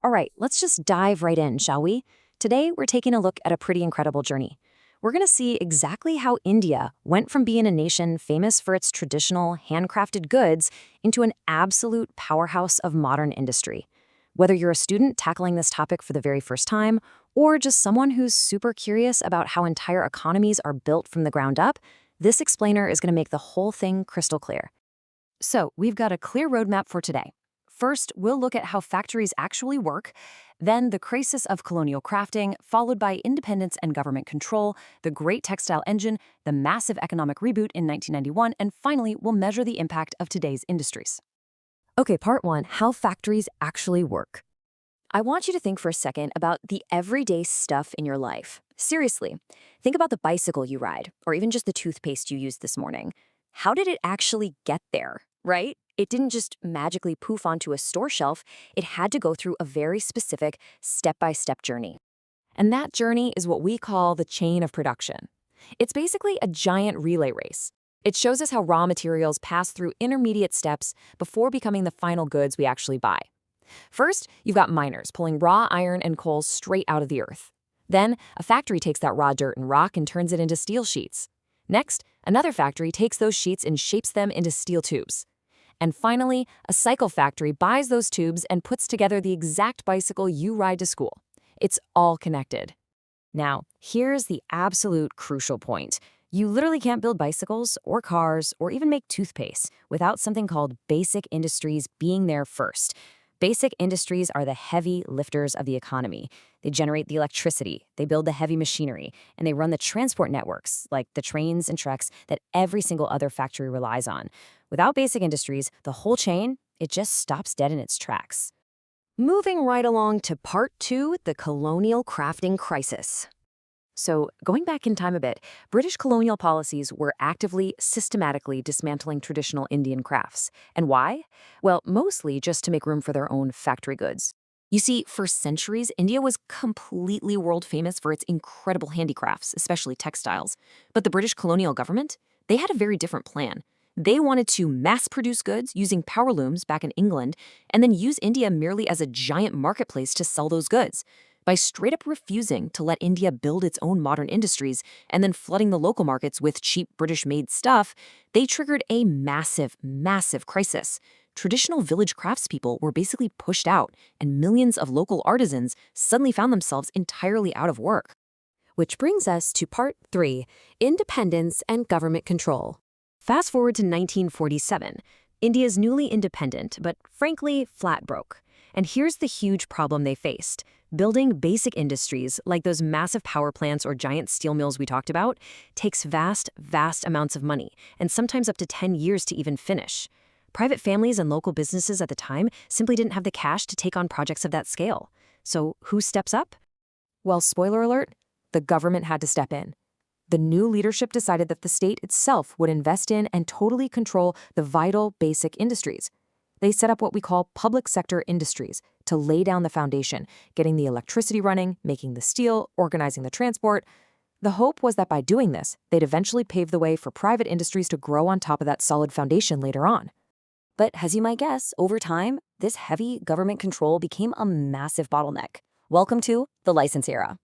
All right, let's just dive right in, shall we? Today, we're taking a look at a pretty incredible journey. We're going to see exactly how India went from being a nation famous for its traditional handcrafted goods into an absolute powerhouse of modern industry. Whether you're a student tackling this topic for the very first time, or just someone who's super curious about how entire economies are built from the ground up, this explainer is going to make the whole thing crystal clear. So, we've got a clear roadmap for today. First, we'll look at how factories actually work, then the crisis of colonial crafting, followed by independence and government control, the great textile engine, the massive economic reboot in 1991, and finally, we'll measure the impact of today's industries. Okay, part one, how factories actually work. I want you to think for a second about the everyday stuff in your life. Seriously, think about the bicycle you ride, or even just the toothpaste you used this morning. How did it actually get there, right? It didn't just magically poof onto a store shelf. It had to go through a very specific step-by-step journey. And that journey is what we call the chain of production. It's basically a giant relay race. It shows us how raw materials pass through intermediate steps before becoming the final goods we actually buy. First, you've got miners pulling raw iron and coal straight out of the earth. Then, a factory takes that raw dirt and rock and turns it into steel sheets. Next, another factory takes those sheets and shapes them into steel tubes. And finally, a cycle factory buys those tubes and puts together the exact bicycle you ride to school. It's all connected. Now, here's the absolute crucial point. You literally can't build bicycles or cars or even make toothpaste without something called basic industries being there first. Basic industries are the heavy lifters of the economy. They generate the electricity, they build the heavy machinery, and they run the transport networks, like the trains and trucks that every single other factory relies on. Without basic industries, the whole chain, it just stops dead in its tracks. Moving right along to part two, the colonial crafting crisis. So, going back in time a bit, British colonial policies were actively, systematically dismantling traditional Indian crafts. And why? Well, mostly just to make room for their own factory goods. You see, for centuries, India was completely world famous for its incredible handicrafts, especially textiles. But the British colonial government, they had a very different plan. They wanted to mass-produce goods using power looms back in England, and then use India merely as a giant marketplace to sell those goods. By straight up refusing to let India build its own modern industries and then flooding the local markets with cheap British-made stuff, they triggered a massive, massive crisis. Traditional village craftspeople were basically pushed out, and millions of local artisans suddenly found themselves entirely out of work. Which brings us to part three, independence and government control. Fast forward to 1947. India's newly independent, but frankly, flat broke. And here's the huge problem they faced. Building basic industries, like those massive power plants or giant steel mills we talked about, takes vast, vast amounts of money, and sometimes up to 10 years to even finish. Private families and local businesses at the time simply didn't have the cash to take on projects of that scale. So who steps up? Well, spoiler alert, the government had to step in. The new leadership decided that the state itself would invest in and totally control the vital basic industries. They set up what we call public sector industries to lay down the foundation, getting the electricity running, making the steel, organizing the transport. The hope was that by doing this, they'd eventually pave the way for private industries to grow on top of that solid foundation later on. But as you might guess, over time, this heavy government control became a massive bottleneck. Welcome to the license era.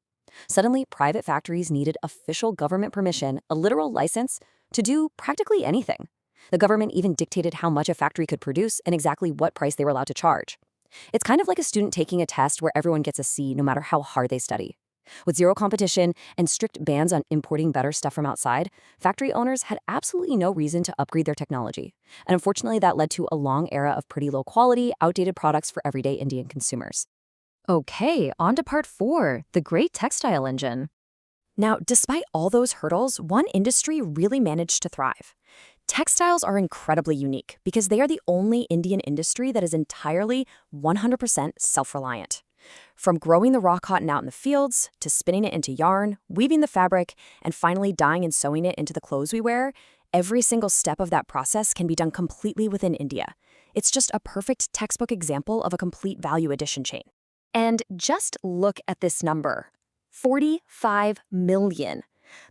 Suddenly, private factories needed official government permission, a literal license, to do practically anything. The government even dictated how much a factory could produce and exactly what price they were allowed to charge. It's kind of like a student taking a test where everyone gets a C no matter how hard they study. With zero competition and strict bans on importing better stuff from outside, factory owners had absolutely no reason to upgrade their technology. And unfortunately, that led to a long era of pretty low quality, outdated products for everyday Indian consumers. Okay, on to part four, the great textile engine. Now, despite all those hurdles, one industry really managed to thrive. Textiles are incredibly unique because they are the only Indian industry that is entirely 100% self-reliant. From growing the raw cotton out in the fields, to spinning it into yarn, weaving the fabric, and finally dyeing and sewing it into the clothes we wear, every single step of that process can be done completely within India. It's just a perfect textbook example of a complete value addition chain. And just look at this number, 45 million.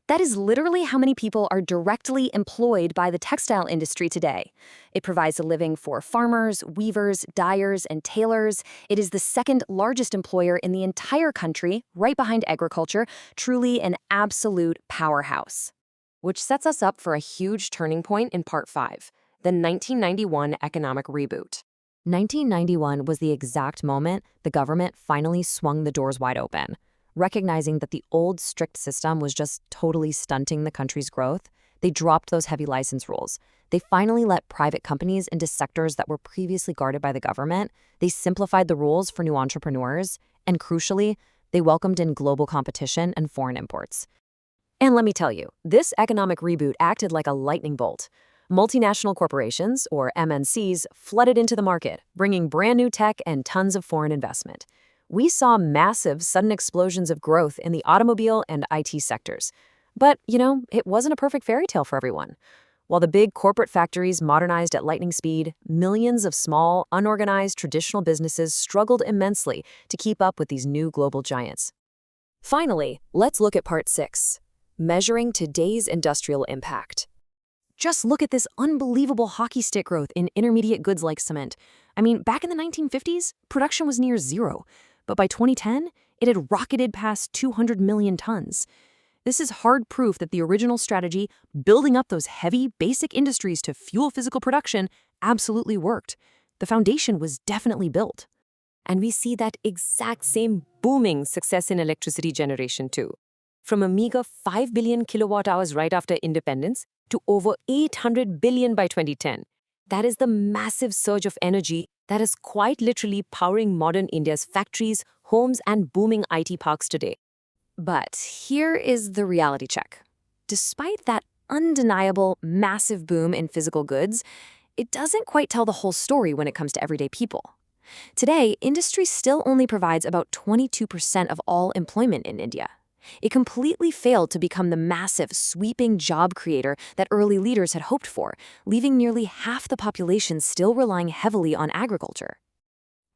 That is literally how many people are directly employed by the textile industry today. It provides a living for farmers, weavers, dyers, and tailors. It is the second largest employer in the entire country, right behind agriculture, truly an absolute powerhouse. Which sets us up for a huge turning point in Part 5, the 1991 economic reboot. 1991 was the exact moment the government finally swung the doors wide open. Recognizing that the old strict system was just totally stunting the country's growth, they dropped those heavy license rules. They finally let private companies into sectors that were previously guarded by the government. They simplified the rules for new entrepreneurs, and crucially, they welcomed in global competition and foreign imports. And let me tell you, this economic reboot acted like a lightning bolt. Multinational corporations, or MNCs, flooded into the market, bringing brand new tech and tons of foreign investment. We saw massive, sudden explosions of growth in the automobile and IT sectors. But, it wasn't a perfect fairy tale for everyone. While the big corporate factories modernized at lightning speed, millions of small, unorganized traditional businesses struggled immensely to keep up with these new global giants. Finally, let's look at Part 6, measuring today's industrial impact. Just look at this unbelievable hockey stick growth in intermediate goods like cement. Back in the 1950s, production was near zero. But by 2010, it had rocketed past 200 million tons. This is hard proof that the original strategy, building up those heavy, basic industries to fuel physical production, absolutely worked. The foundation was definitely built. And we see that exact same booming success in electricity generation too. From a meager 5 billion kilowatt hours right after independence to over 800 billion by 2010. That is the massive surge of energy that is quite literally powering modern India's factories, homes, and booming IT parks today. But here is the reality check. Despite that undeniable, massive boom in physical goods, it doesn't quite tell the whole story when it comes to everyday people. Today, industry still only provides about 22% of all employment in India. It completely failed to become the massive, sweeping job creator that early leaders had hoped for, leaving nearly half the population still relying heavily on agriculture.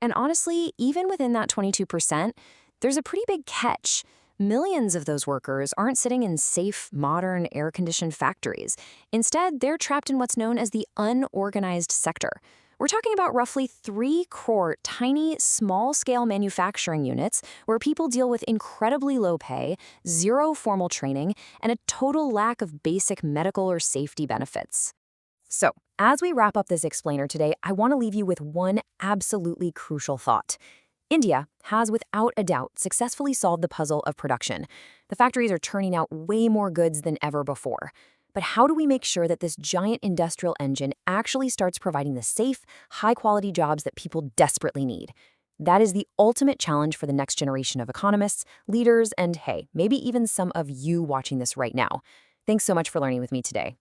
And honestly, even within that 22%, there's a pretty big catch. Millions of those workers aren't sitting in safe, modern, air-conditioned factories. Instead, they're trapped in what's known as the unorganized sector. We're talking about roughly 3 core, tiny, small-scale manufacturing units where people deal with incredibly low pay, zero formal training, and a total lack of basic medical or safety benefits. So, as we wrap up this explainer today, I want to leave you with one absolutely crucial thought. India has, without a doubt, successfully solved the puzzle of production. The factories are turning out way more goods than ever before. But how do we make sure that this giant industrial engine actually starts providing the safe, high-quality jobs that people desperately need? That is the ultimate challenge for the next generation of economists, leaders, and hey, maybe even some of you watching this right now. Thanks so much for learning with me today.